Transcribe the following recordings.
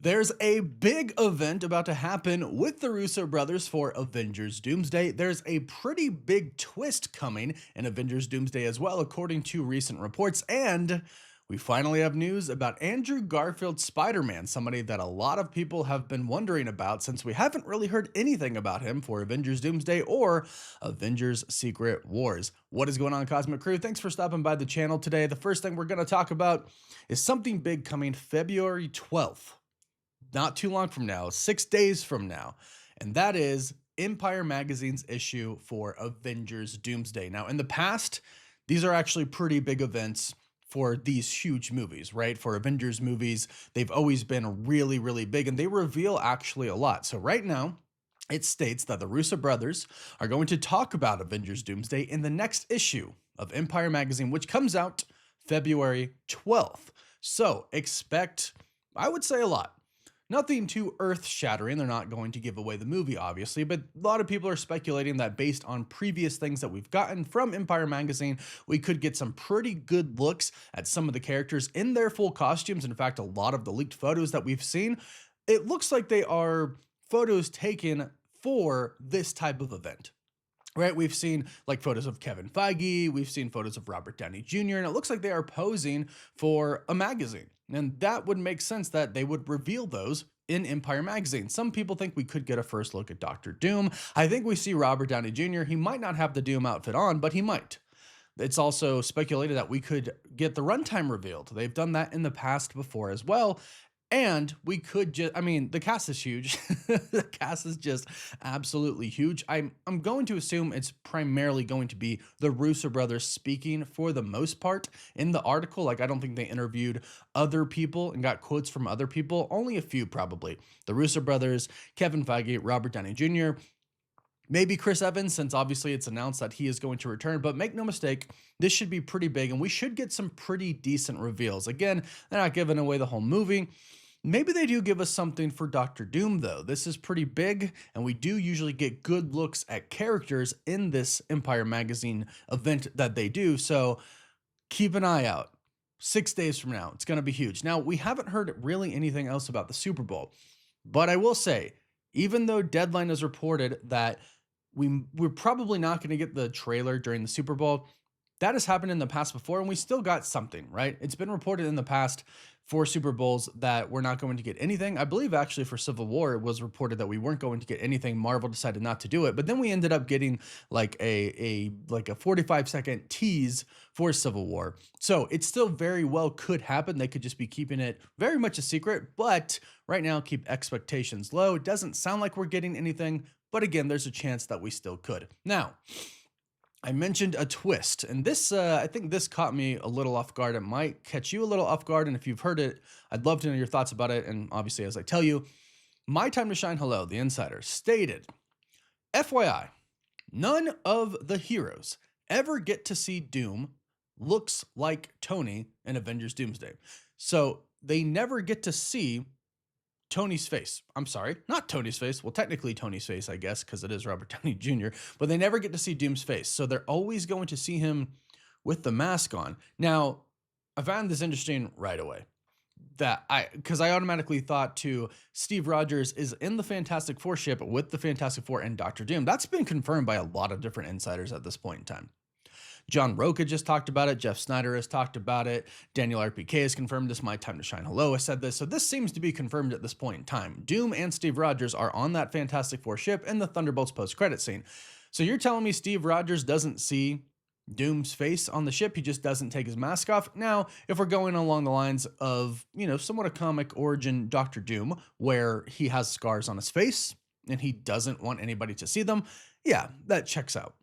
There's a big event about to happen with the Russo brothers for Avengers Doomsday. There's a pretty big twist coming in Avengers Doomsday as well, according to recent reports. And we finally have news about Andrew Garfield's Spider-Man, somebody that a lot of people have been wondering about since we haven't really heard anything about him for Avengers Doomsday or Avengers Secret Wars. What is going on, Cosmic Crew? Thanks for stopping by the channel today. The first thing we're going to talk about is something big coming February 12th. Not too long from now, 6 days from now, and that is Empire Magazine's issue for Avengers Doomsday. Now, in the past, these are actually pretty big events for these huge movies, right? For Avengers movies, they've always been really, really big, and they reveal actually a lot. So right now, it states that the Russo brothers are going to talk about Avengers Doomsday in the next issue of Empire Magazine, which comes out February 12th. So expect, I would say, a lot. Nothing too earth-shattering. They're not going to give away the movie, obviously, but a lot of people are speculating that based on previous things that we've gotten from Empire Magazine, we could get some pretty good looks at some of the characters in their full costumes. In fact, a lot of the leaked photos that we've seen, it looks like they are photos taken for this type of event. Right, we've seen like photos of Kevin Feige, we've seen photos of Robert Downey Jr., and it looks like they are posing for a magazine. And that would make sense that they would reveal those in Empire Magazine. Some people think we could get a first look at Doctor Doom. I think we see Robert Downey Jr. He might not have the Doom outfit on, but he might. It's also speculated that we could get the runtime revealed. They've done that in the past before as well. And we could just, I mean, the cast is huge. The cast is just absolutely huge. I'm going to assume it's primarily going to be the Russo brothers speaking for the most part in the article. Like, I don't think they interviewed other people and got quotes from other people. Only a few, probably. The Russo brothers, Kevin Feige, Robert Downey Jr., maybe Chris Evans, since obviously it's announced that he is going to return. But make no mistake, this should be pretty big, and we should get some pretty decent reveals. Again, they're not giving away the whole movie. Maybe they do give us something for Doctor Doom, though. This is pretty big, and we do usually get good looks at characters in this Empire Magazine event that they do, so keep an eye out. 6 days from now, it's going to be huge. Now, we haven't heard really anything else about the Super Bowl, but I will say, even though Deadline has reported that we're probably not going to get the trailer during the Super Bowl, that has happened in the past before, and we still got something, right? It's been reported in the past for Super Bowls that we're not going to get anything. I believe actually for Civil War, it was reported that we weren't going to get anything. Marvel decided not to do it, but then we ended up getting like a 45-second tease for Civil War. So it still very well could happen. They could just be keeping it very much a secret, but right now keep expectations low. It doesn't sound like we're getting anything, but again, there's a chance that we still could. Now, I mentioned a twist, and this, I think this caught me a little off guard. It might catch you a little off guard, and if you've heard it, I'd love to know your thoughts about it. And obviously, as I tell you, My Time to Shine Hello, the insider, stated, FYI, none of the heroes ever get to see Doom looks like Tony in Avengers Doomsday. So they never get to see Tony's face. I'm sorry, not Tony's face. Well, technically Tony's face, I guess, because it is Robert Downey Jr., but they never get to see Doom's face. So they're always going to see him with the mask on. Now, I found this interesting right away. Because I automatically thought to Steve Rogers is in the Fantastic Four ship with the Fantastic Four and Doctor Doom. That's been confirmed by a lot of different insiders at this point in time. John Roca just talked about it. Jeff Snyder has talked about it. Daniel RPK has confirmed this. My Time to Shine Hello has said this. So this seems to be confirmed at this point in time. Doom and Steve Rogers are on that Fantastic Four ship in the Thunderbolts post-credit scene. So you're telling me Steve Rogers doesn't see Doom's face on the ship? He just doesn't take his mask off? Now, if we're going along the lines of, somewhat a comic origin Doctor Doom, where he has scars on his face and he doesn't want anybody to see them, yeah, that checks out.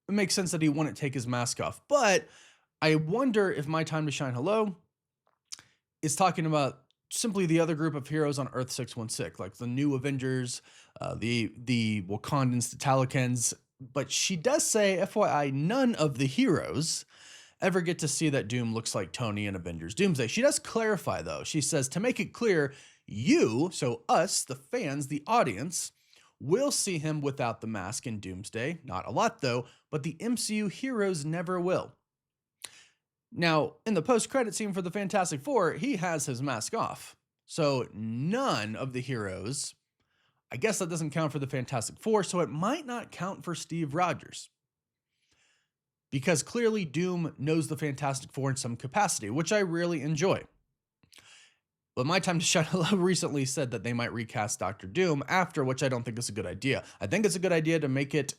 It makes sense that he wouldn't take his mask off, but I wonder if My Time to Shine Hello is talking about simply the other group of heroes on Earth 616, like the new Avengers, the Wakandans, the Talikans. But she does say, FYI, none of the heroes ever get to see that Doom looks like Tony in Avengers Doomsday. She does clarify, though. She says, to make it clear, you, so us, the fans, the audience, will see him without the mask in Doomsday. Not a lot, though, but the MCU heroes never will. Now, in the post-credit scene for the Fantastic Four, he has his mask off. So none of the heroes, I guess that doesn't count for the Fantastic Four, so it might not count for Steve Rogers. Because clearly Doom knows the Fantastic Four in some capacity, which I really enjoy. But My Time to Shine Hello recently said that they might recast Doctor Doom after, which I don't think is a good idea. I think it's a good idea to make it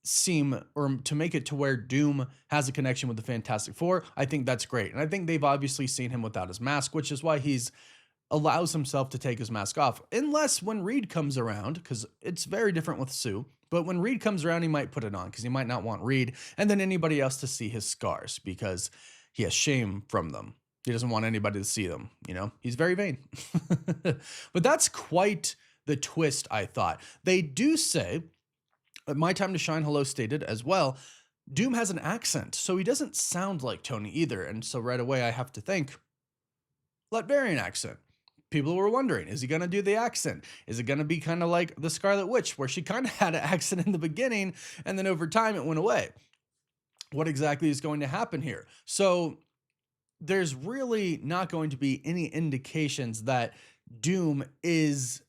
seem, or to make it to where Doom has a connection with the Fantastic Four. I think that's great. And I think they've obviously seen him without his mask, which is why he's allows himself to take his mask off. Unless when Reed comes around, because it's very different with Sue, but when Reed comes around, he might put it on because he might not want Reed and then anybody else to see his scars because he has shame from them. He doesn't want anybody to see them, you know? He's very vain. But that's quite the twist, I thought. They do say, My Time to Shine Hello stated as well, Doom has an accent, so he doesn't sound like Tony either. And so right away I have to think, Latvian accent. People were wondering, is he going to do the accent? Is it going to be kind of like the Scarlet Witch, where she kind of had an accent in the beginning, and then over time it went away? What exactly is going to happen here? So there's really not going to be any indications that Doom is,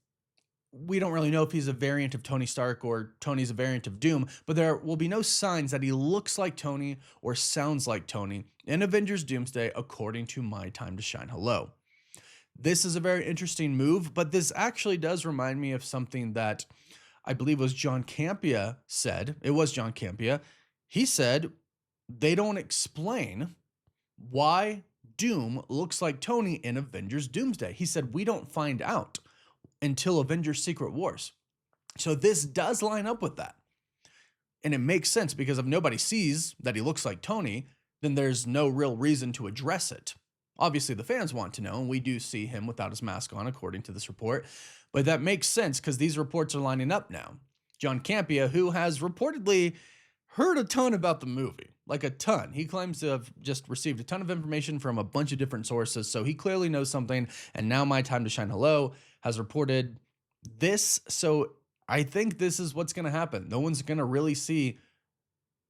we don't really know if he's a variant of Tony Stark or Tony's a variant of Doom, but there will be no signs that he looks like Tony or sounds like Tony in Avengers Doomsday, according to My Time to Shine Hello. This is a very interesting move, but this actually does remind me of something that I believe was John Campea said. It was John Campea. He said they don't explain why Doom looks like Tony in Avengers Doomsday. He said we don't find out until Avengers Secret Wars. So this does line up with that. And it makes sense because if nobody sees that he looks like Tony, then there's no real reason to address it. Obviously, the fans want to know, and we do see him without his mask on, according to this report. But that makes sense because these reports are lining up now. John Campea, who has reportedly heard a ton about the movie, like a ton. He claims to have just received a ton of information from a bunch of different sources, so he clearly knows something. And now My Time to Shine Hello has reported this. So I think this is what's going to happen. No one's going to really see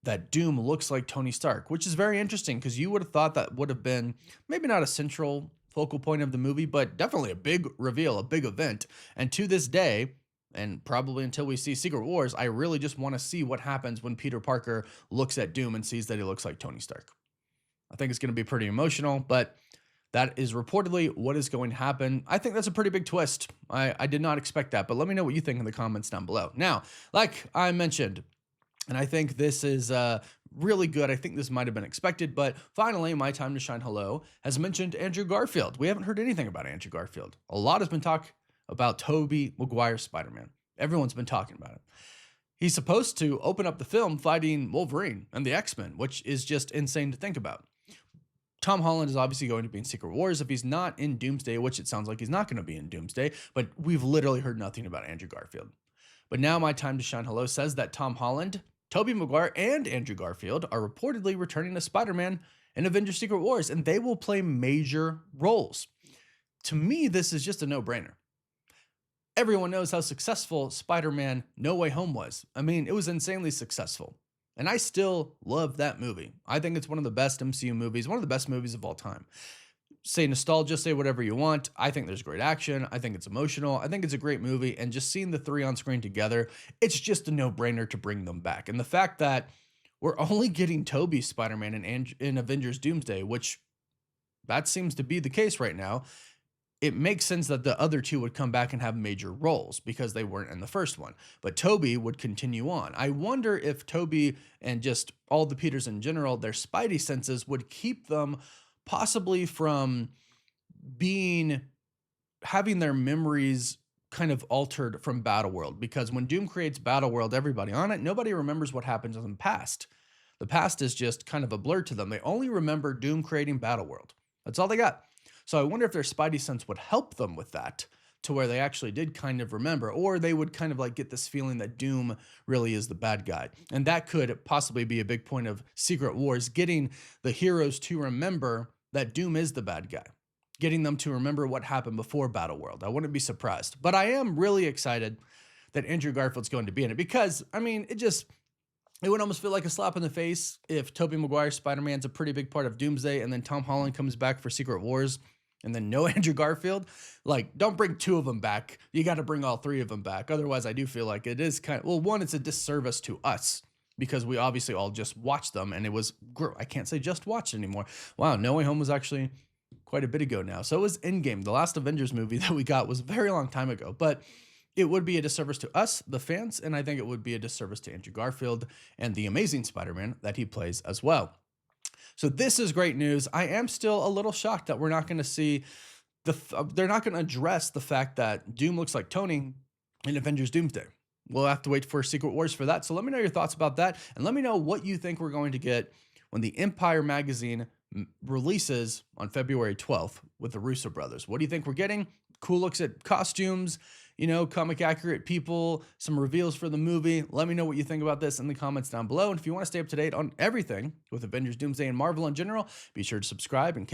that Doom looks like Tony Stark, which is very interesting because you would have thought that would have been maybe not a central focal point of the movie, but definitely a big reveal, a big event. And to this day, and probably until we see Secret Wars, I really just want to see what happens when Peter Parker looks at Doom and sees that he looks like Tony Stark. I think it's going to be pretty emotional, but that is reportedly what is going to happen. I think that's a pretty big twist. I did not expect that, but let me know what you think in the comments down below. Now, like I mentioned, and I think this is really good. I think this might have been expected, but finally, My Time to Shine Hello has mentioned Andrew Garfield. We haven't heard anything about Andrew Garfield. A lot has been talked about Tobey Maguire's Spider-Man. Everyone's been talking about it. He's supposed to open up the film fighting Wolverine and the X-Men, which is just insane to think about. Tom Holland is obviously going to be in Secret Wars if he's not in Doomsday, which it sounds like he's not going to be in Doomsday, but we've literally heard nothing about Andrew Garfield. But now My Time to Shine Hello says that Tom Holland, Tobey Maguire, and Andrew Garfield are reportedly returning to Spider-Man in Avengers Secret Wars, and they will play major roles. To me, this is just a no-brainer. Everyone knows how successful Spider-Man No Way Home was. I mean, it was insanely successful. And I still love that movie. I think it's one of the best MCU movies, one of the best movies of all time. Say nostalgia, say whatever you want. I think there's great action. I think it's emotional. I think it's a great movie. And just seeing the three on screen together, it's just a no-brainer to bring them back. And the fact that we're only getting Tobey's Spider-Man in Avengers Doomsday, which that seems to be the case right now, it makes sense that the other two would come back and have major roles because they weren't in the first one. But Tobey would continue on. I wonder if Tobey and just all the Peters in general, their Spidey senses would keep them possibly from having their memories kind of altered from Battleworld, because when Doom creates Battleworld, everybody on it, nobody remembers what happened in the past. The past is just kind of a blur to them. They only remember Doom creating Battleworld. That's all they got. So I wonder if their Spidey sense would help them with that, to where they actually did kind of remember, or they would kind of like get this feeling that Doom really is the bad guy. And that could possibly be a big point of Secret Wars, getting the heroes to remember that Doom is the bad guy, getting them to remember what happened before Battleworld. I wouldn't be surprised, but I am really excited that Andrew Garfield's going to be in it, because I mean, it would almost feel like a slap in the face if Tobey Maguire's Spider-Man's a pretty big part of Doomsday and then Tom Holland comes back for Secret Wars. and then no Andrew Garfield, like, don't bring 2 of them back. You got to bring all 3 of them back. Otherwise, I do feel like it is kind of, well, one, it's a disservice to us because we obviously all just watched them, and it was, I can't say just watched anymore. Wow, No Way Home was actually quite a bit ago now. So it was Endgame. The last Avengers movie that we got was a very long time ago, but it would be a disservice to us, the fans, and I think it would be a disservice to Andrew Garfield and the amazing Spider-Man that he plays as well. So this is great news. I am still a little shocked that we're not going to see they're not going to address the fact that Doom looks like Tony in Avengers Doomsday. We'll have to wait for Secret Wars for that. So let me know your thoughts about that, and let me know what you think we're going to get when the Empire magazine releases on February 12th with the Russo brothers. What do you think we're getting? Cool looks at costumes, you know, comic accurate people, some reveals for the movie. Let me know what you think about this in the comments down below. And if you want to stay up to date on everything with Avengers Doomsday and Marvel in general, be sure to subscribe and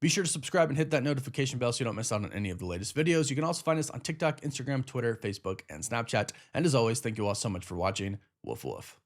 be sure to subscribe and hit that notification bell so you don't miss out on any of the latest videos. You can also find us on TikTok, Instagram, Twitter, Facebook, and Snapchat. And as always, thank you all so much for watching. Woof woof.